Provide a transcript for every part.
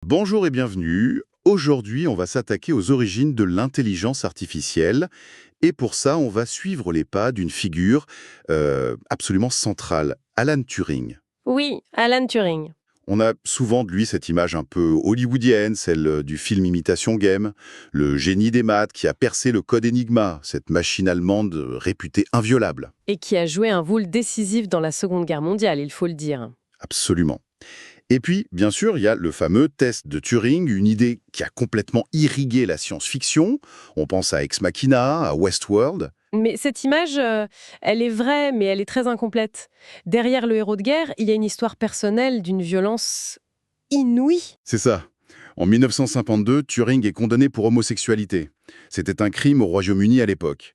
Bonjour et bienvenue. Aujourd'hui, on va s'attaquer aux origines de l'intelligence artificielle. Et pour ça, on va suivre les pas d'une figure absolument centrale, Alan Turing. Oui, Alan Turing. On a souvent de lui cette image un peu hollywoodienne, celle du film Imitation Game, le génie des maths qui a percé le code Enigma, cette machine allemande réputée inviolable. Et qui a joué un rôle décisif dans la Seconde Guerre mondiale, il faut le dire. Absolument. Et puis, bien sûr, il y a le fameux test de Turing, une idée qui a complètement irrigué la science-fiction. On pense à Ex Machina, à Westworld. Mais cette image, elle est vraie, mais elle est très incomplète. Derrière le héros de guerre, il y a une histoire personnelle d'une violence inouïe. C'est ça. En 1952, Turing est condamné pour homosexualité. C'était un crime au Royaume-Uni à l'époque.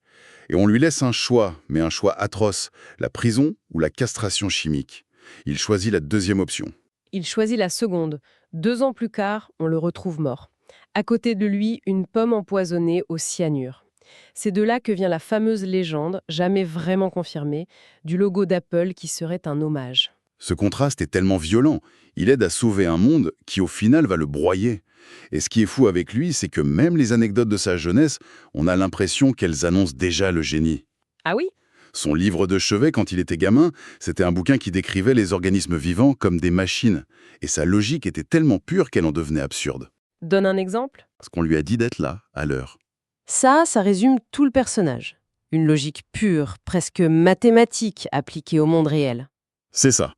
Et on lui laisse un choix, mais un choix atroce, la prison ou la castration chimique. Il choisit la deuxième option. Il choisit la seconde. 2 ans plus tard, on le retrouve mort. À côté de lui, une pomme empoisonnée au cyanure. C'est de là que vient la fameuse légende, jamais vraiment confirmée, du logo d'Apple qui serait un hommage. Ce contraste est tellement violent, il aide à sauver un monde qui au final va le broyer. Et ce qui est fou avec lui, c'est que même les anecdotes de sa jeunesse, on a l'impression qu'elles annoncent déjà le génie. Ah oui? Son livre de chevet quand il était gamin, c'était un bouquin qui décrivait les organismes vivants comme des machines. Et sa logique était tellement pure qu'elle en devenait absurde. Donne un exemple. Parce qu'on lui a dit d'être là, à l'heure. Ça résume tout le personnage. Une logique pure, presque mathématique, appliquée au monde réel. C'est ça.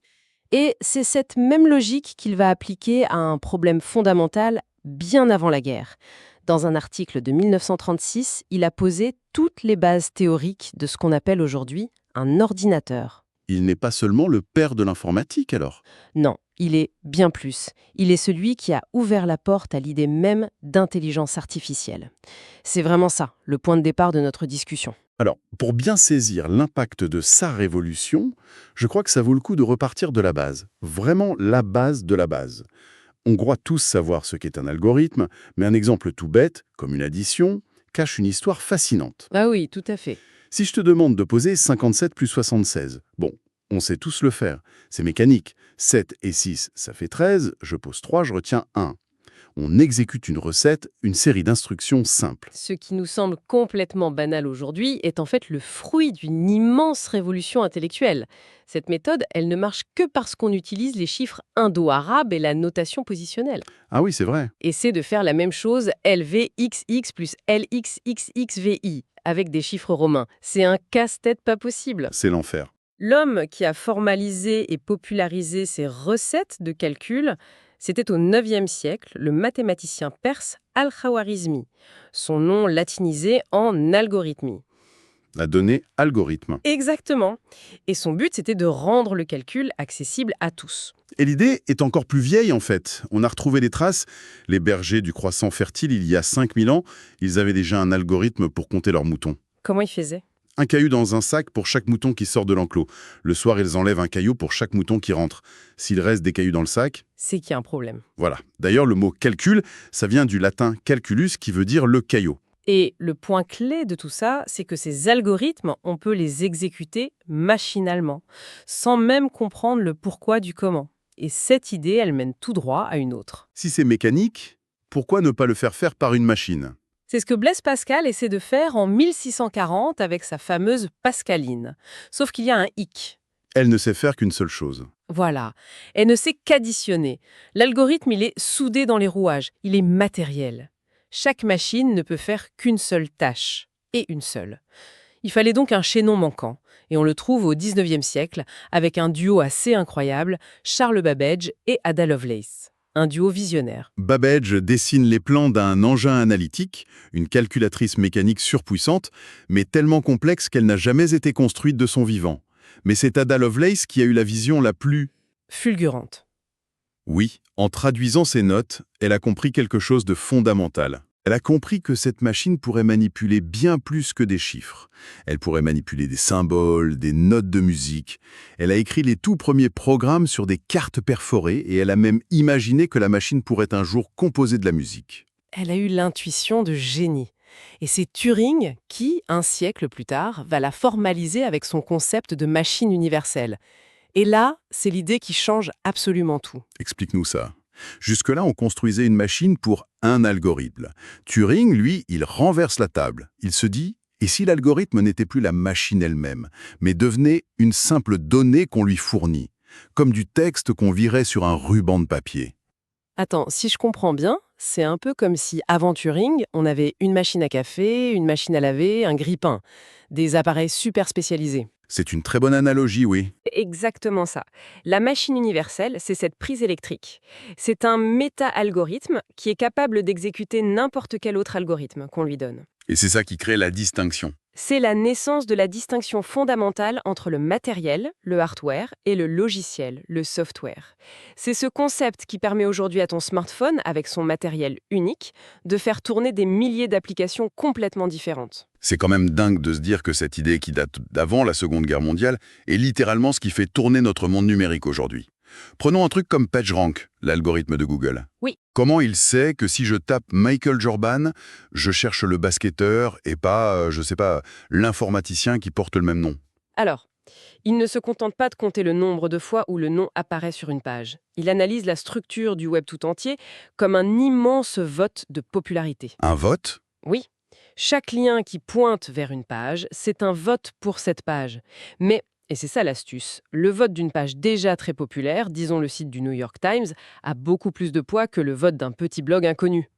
Et c'est cette même logique qu'il va appliquer à un problème fondamental bien avant la guerre. Dans un article de 1936, il a posé toutes les bases théoriques de ce qu'on appelle aujourd'hui un ordinateur. Il n'est pas seulement le père de l'informatique alors. Non, il est bien plus. Il est celui qui a ouvert la porte à l'idée même d'intelligence artificielle. C'est vraiment ça, le point de départ de notre discussion. Alors, pour bien saisir l'impact de sa révolution, je crois que ça vaut le coup de repartir de la base. Vraiment la base de la base. On croit tous savoir ce qu'est un algorithme, mais un exemple tout bête, comme une addition, cache une histoire fascinante. Ah oui, tout à fait. Si je te demande de poser 57 plus 76, bon, on sait tous le faire. C'est mécanique. 7 et 6, ça fait 13, je pose 3, je retiens 1. On exécute une recette, une série d'instructions simples. Ce qui nous semble complètement banal aujourd'hui est en fait le fruit d'une immense révolution intellectuelle. Cette méthode, elle ne marche que parce qu'on utilise les chiffres indo-arabes et la notation positionnelle. Ah oui, c'est vrai. Essaie de faire la même chose LVXX plus LXXXVI avec des chiffres romains. C'est un casse-tête pas possible. C'est l'enfer. L'homme qui a formalisé et popularisé ces recettes de calcul, c'était au IXe siècle le mathématicien perse Al-Khawarizmi, son nom latinisé en algorithmie. La donnée algorithme. Exactement. Et son but, c'était de rendre le calcul accessible à tous. Et l'idée est encore plus vieille en fait. On a retrouvé des traces. Les bergers du croissant fertile, il y a 5000 ans, ils avaient déjà un algorithme pour compter leurs moutons. Comment il faisait? Un caillou dans un sac pour chaque mouton qui sort de l'enclos. Le soir, ils enlèvent un caillou pour chaque mouton qui rentre. S'il reste des cailloux dans le sac, C'est qu'il y a un problème. voilà. D'ailleurs, le mot calcul, ça vient du latin calculus qui veut dire le caillot. Et le point clé de tout ça, c'est que ces algorithmes, on peut les exécuter machinalement, sans même comprendre le pourquoi du comment. Et cette idée, elle mène tout droit à une autre. Si c'est mécanique, pourquoi ne pas le faire faire par une machine? C'est ce que Blaise Pascal essaie de faire en 1640 avec sa fameuse Pascaline. Sauf qu'il y a un hic. Elle ne sait faire qu'une seule chose. Voilà. Elle ne sait qu'additionner. L'algorithme, il est soudé dans les rouages. Il est matériel. Chaque machine ne peut faire qu'une seule tâche. Et une seule. Il fallait donc un chaînon manquant. Et on le trouve au XIXe siècle avec un duo assez incroyable, Charles Babbage et Ada Lovelace. Un duo visionnaire. Babbage dessine les plans d'un engin analytique, une calculatrice mécanique surpuissante, mais tellement complexe qu'elle n'a jamais été construite de son vivant. Mais c'est Ada Lovelace qui a eu la vision la plus... Fulgurante. Oui, en traduisant ses notes, elle a compris quelque chose de fondamental. Elle a compris que cette machine pourrait manipuler bien plus que des chiffres. Elle pourrait manipuler des symboles, des notes de musique. Elle a écrit les tout premiers programmes sur des cartes perforées et elle a même imaginé que la machine pourrait un jour composer de la musique. Elle a eu l'intuition de génie. Et c'est Turing qui, un siècle plus tard, va la formaliser avec son concept de machine universelle. Et là, c'est l'idée qui change absolument tout. Explique-nous ça. Jusque-là, on construisait une machine pour un algorithme. Turing, lui, il renverse la table. Il se dit, et si l'algorithme n'était plus la machine elle-même, mais devenait une simple donnée qu'on lui fournit, comme du texte qu'on virait sur un ruban de papier? Attends, si je comprends bien, c'est un peu comme si, avant Turing, on avait une machine à café, une machine à laver, un grille-pain. Des appareils super spécialisés. C'est une très bonne analogie, oui. C'est exactement ça. La machine universelle, c'est cette prise électrique. C'est un méta-algorithme qui est capable d'exécuter n'importe quel autre algorithme qu'on lui donne. Et c'est ça qui crée la distinction. C'est la naissance de la distinction fondamentale entre le matériel, le hardware, et le logiciel, le software. C'est ce concept qui permet aujourd'hui à ton smartphone, avec son matériel unique, de faire tourner des milliers d'applications complètement différentes. C'est quand même dingue de se dire que cette idée qui date d'avant la Seconde Guerre mondiale est littéralement ce qui fait tourner notre monde numérique aujourd'hui. Prenons un truc comme PageRank, l'algorithme de Google. Oui. Comment il sait que si je tape Michael Jordan, je cherche le basketteur et pas, je sais pas, l'informaticien qui porte le même nom? Alors, il ne se contente pas de compter le nombre de fois où le nom apparaît sur une page. Il analyse la structure du web tout entier comme un immense vote de popularité. Un vote? Oui, chaque lien qui pointe vers une page, c'est un vote pour cette page. Mais, et c'est ça l'astuce, le vote d'une page déjà très populaire, disons le site du New York Times, a beaucoup plus de poids que le vote d'un petit blog inconnu.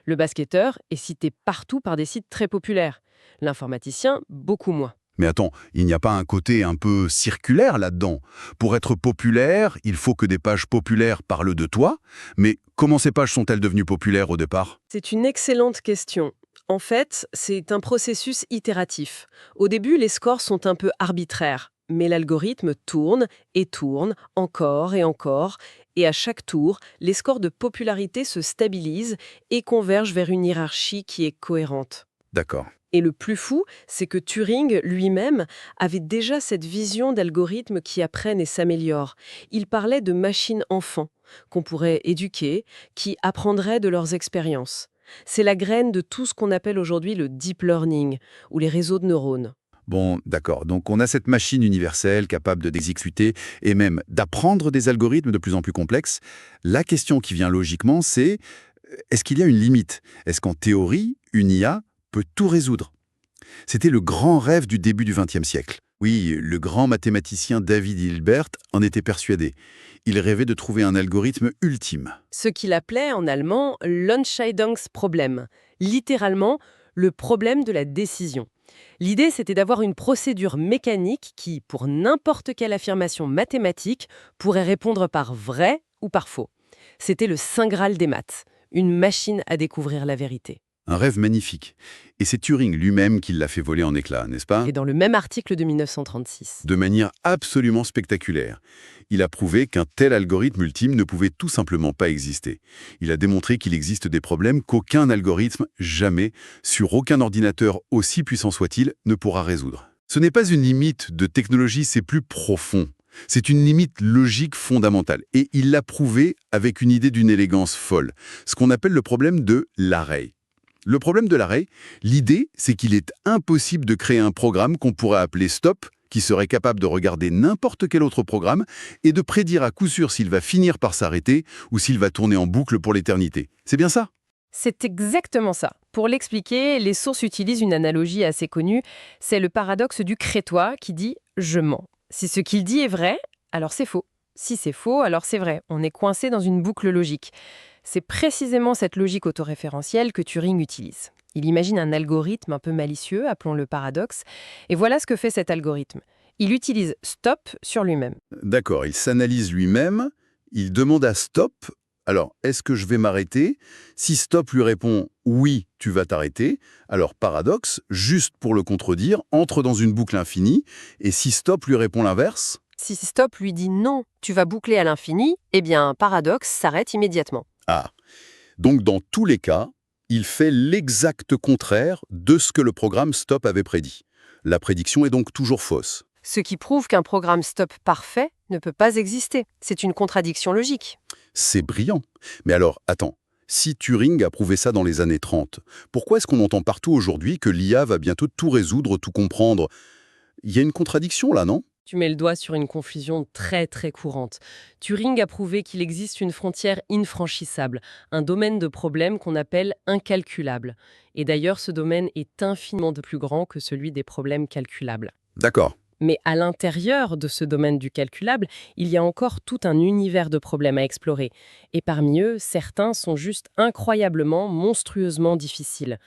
Le basketteur est cité partout par des sites très populaires. L'informaticien, beaucoup moins. Mais attends, il n'y a pas un côté un peu circulaire là-dedans? Pour être populaire, il faut que des pages populaires parlent de toi, mais comment ces pages sont-elles devenues populaires au départ? C'est une excellente question. En fait, c'est un processus itératif. Au début, les scores sont un peu arbitraires, mais l'algorithme tourne et tourne, encore et encore, et à chaque tour, les scores de popularité se stabilisent et convergent vers une hiérarchie qui est cohérente. D'accord. Et le plus fou, c'est que Turing lui-même avait déjà cette vision d'algorithmes qui apprennent et s'améliorent. Il parlait de machines enfants, qu'on pourrait éduquer, qui apprendraient de leurs expériences. C'est la graine de tout ce qu'on appelle aujourd'hui le deep learning, ou les réseaux de neurones. Bon, d'accord. Donc on a cette machine universelle capable d'exécuter et même d'apprendre des algorithmes de plus en plus complexes. La question qui vient logiquement, c'est est-ce qu'il y a une limite? Est-ce qu'en théorie, une IA peut tout résoudre? C'était le grand rêve du début du XXe siècle. Oui, le grand mathématicien David Hilbert en était persuadé. Il rêvait de trouver un algorithme ultime. Ce qu'il appelait en allemand l'Entscheidungsproblem, littéralement le problème de la décision. L'idée, c'était d'avoir une procédure mécanique qui, pour n'importe quelle affirmation mathématique, pourrait répondre par vrai ou par faux. C'était le saint graal des maths, une machine à découvrir la vérité. Un rêve magnifique. Et c'est Turing lui-même qui l'a fait voler en éclats, n'est-ce pas? Et dans le même article de 1936. De manière absolument spectaculaire. Il a prouvé qu'un tel algorithme ultime ne pouvait tout simplement pas exister. Il a démontré qu'il existe des problèmes qu'aucun algorithme, jamais, sur aucun ordinateur aussi puissant soit-il, ne pourra résoudre. Ce n'est pas une limite de technologie, c'est plus profond. C'est une limite logique fondamentale. Et il l'a prouvé avec une idée d'une élégance folle, ce qu'on appelle le problème de l'array. Le problème de l'array, l'idée, c'est qu'il est impossible de créer un programme qu'on pourrait appeler stop, qui serait capable de regarder n'importe quel autre programme et de prédire à coup sûr s'il va finir par s'arrêter ou s'il va tourner en boucle pour l'éternité. C'est bien ça? C'est exactement ça. Pour l'expliquer, les sources utilisent une analogie assez connue. C'est le paradoxe du crétois qui dit « je mens ». Si ce qu'il dit est vrai, alors c'est faux. Si c'est faux, alors c'est vrai. On est coincé dans une boucle logique. C'est précisément cette logique autoréférentielle que Turing utilise. Il imagine un algorithme un peu malicieux, appelons-le paradoxe, et voilà ce que fait cet algorithme. Il utilise stop sur lui-même. D'accord, il s'analyse lui-même, il demande à stop. Alors, est-ce que je vais m'arrêter? Si stop lui répond « oui, tu vas t'arrêter », alors paradoxe, juste pour le contredire, entre dans une boucle infinie, et si stop lui répond l'inverse? Si stop lui dit non, tu vas boucler à l'infini, eh bien paradoxe s'arrête immédiatement. Ah, donc dans tous les cas, il fait l'exact contraire de ce que le programme stop avait prédit. La prédiction est donc toujours fausse. Ce qui prouve qu'un programme stop parfait ne peut pas exister. C'est une contradiction logique. C'est brillant. Mais alors, attends, si Turing a prouvé ça dans les années 30, pourquoi est-ce qu'on entend partout aujourd'hui que l'IA va bientôt tout résoudre, tout comprendre? Il y a une contradiction là, non? Tu mets le doigt sur une confusion très très courante. Turing a prouvé qu'il existe une frontière infranchissable, un domaine de problème qu'on appelle incalculable. Et d'ailleurs, ce domaine est infiniment plus grand que celui des problèmes calculables. D'accord. Mais à l'intérieur de ce domaine du calculable, il y a encore tout un univers de problèmes à explorer. Et parmi eux, certains sont juste incroyablement, monstrueusement difficiles.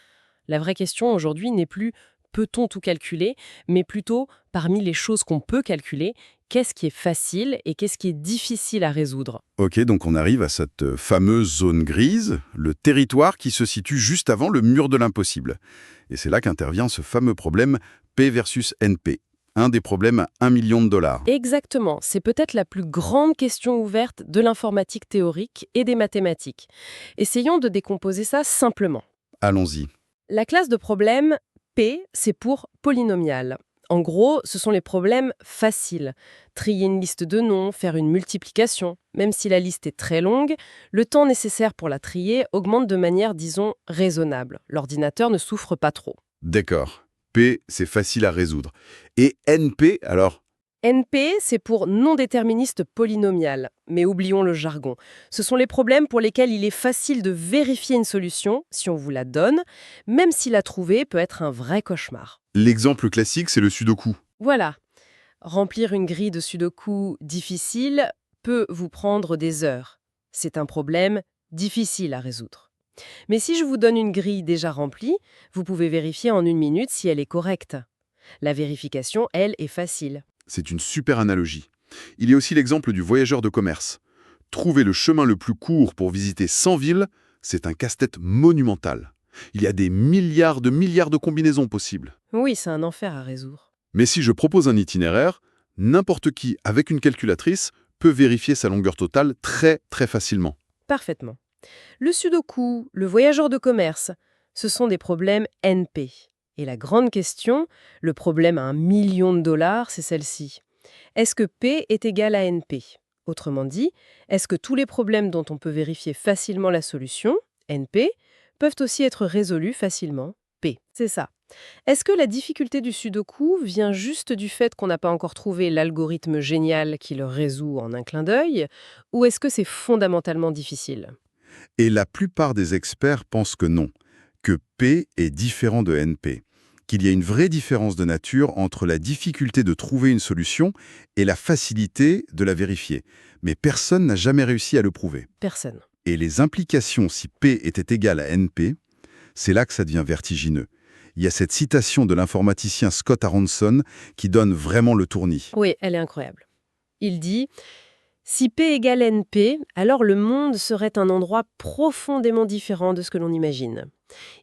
La vraie question aujourd'hui n'est plus peut-on tout calculer, mais plutôt parmi les choses qu'on peut calculer, qu'est-ce qui est facile et qu'est-ce qui est difficile à résoudre. Ok, donc on arrive à cette fameuse zone grise, le territoire qui se situe juste avant le mur de l'impossible. Et c'est là qu'intervient ce fameux problème P versus NP, un des problèmes à 1 million de dollars. Exactement, c'est peut-être la plus grande question ouverte de l'informatique théorique et des mathématiques. Essayons de décomposer ça simplement. Allons-y. La classe de problèmes P, c'est pour polynomial. En gros, ce sont les problèmes faciles. Trier une liste de noms, faire une multiplication. Même si la liste est très longue, le temps nécessaire pour la trier augmente de manière, disons, raisonnable. L'ordinateur ne souffre pas trop. D'accord. P, c'est facile à résoudre. Et NP, alors? NP, c'est pour non déterministe polynomial. Mais oublions le jargon. Ce sont les problèmes pour lesquels il est facile de vérifier une solution, si on vous la donne, même si la trouver peut être un vrai cauchemar. L'exemple classique, c'est le sudoku. Voilà. Remplir une grille de sudoku difficile peut vous prendre des heures. C'est un problème difficile à résoudre. Mais si je vous donne une grille déjà remplie, vous pouvez vérifier en 1 minute si elle est correcte. La vérification, elle, est facile. C'est une super analogie. Il y a aussi l'exemple du voyageur de commerce. Trouver le chemin le plus court pour visiter 100 villes, c'est un casse-tête monumental. Il y a des milliards de combinaisons possibles. Oui, c'est un enfer à résoudre. Mais si je propose un itinéraire, n'importe qui, avec une calculatrice, peut vérifier sa longueur totale très facilement. Parfaitement. Le sudoku, le voyageur de commerce, ce sont des problèmes NP. Et la grande question, le problème à 1 million de dollars, c'est celle-ci. Est-ce que P est égal à NP? Autrement dit, est-ce que tous les problèmes dont on peut vérifier facilement la solution, NP, peuvent aussi être résolus facilement, P? C'est ça. Est-ce que la difficulté du sudoku vient juste du fait qu'on n'a pas encore trouvé l'algorithme génial qui le résout en un clin d'œil, ou est-ce que c'est fondamentalement difficile? Et la plupart des experts pensent que non, que P est différent de NP, qu'il y a une vraie différence de nature entre la difficulté de trouver une solution et la facilité de la vérifier. Mais personne n'a jamais réussi à le prouver. Personne. Et les implications si P était égal à NP, c'est là que ça devient vertigineux. Il y a cette citation de l'informaticien Scott Aronson qui donne vraiment le tournis. Oui, elle est incroyable. Il dit « Si P égale NP, alors le monde serait un endroit profondément différent de ce que l'on imagine.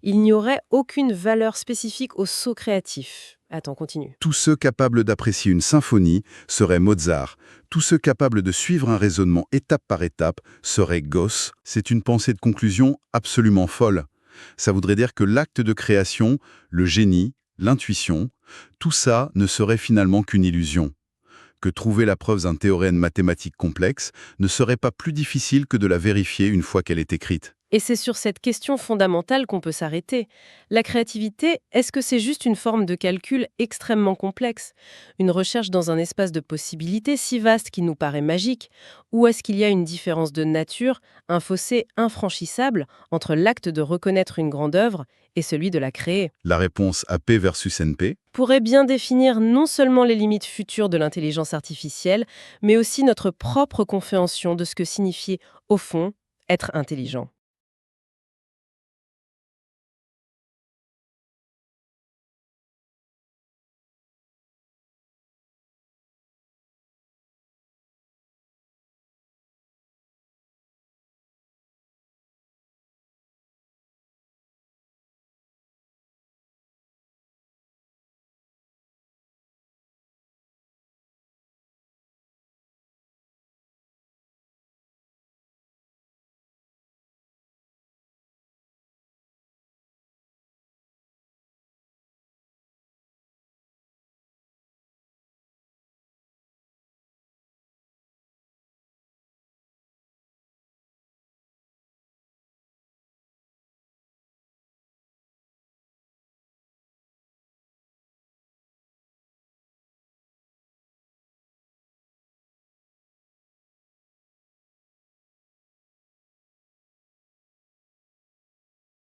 Il n'y aurait aucune valeur spécifique au saut créatif. » Attends, continue. Tous ceux capables d'apprécier une symphonie seraient Mozart. Tous ceux capables de suivre un raisonnement étape par étape seraient Gauss. C'est une pensée de conclusion absolument folle. Ça voudrait dire que l'acte de création, le génie, l'intuition, tout ça ne serait finalement qu'une illusion. Que trouver la preuve d'un théorème mathématique complexe ne serait pas plus difficile que de la vérifier une fois qu'elle est écrite. Et c'est sur cette question fondamentale qu'on peut s'arrêter. La créativité, est-ce que c'est juste une forme de calcul extrêmement complexe? Une recherche dans un espace de possibilités si vaste qui nous paraît magique? Ou est-ce qu'il y a une différence de nature, un fossé infranchissable entre l'acte de reconnaître une grande œuvre et celui de la créer? La réponse à P versus NP, Pourrait bien définir non seulement les limites futures de l'intelligence artificielle, mais aussi notre propre compréhension de ce que signifie, au fond, être intelligent.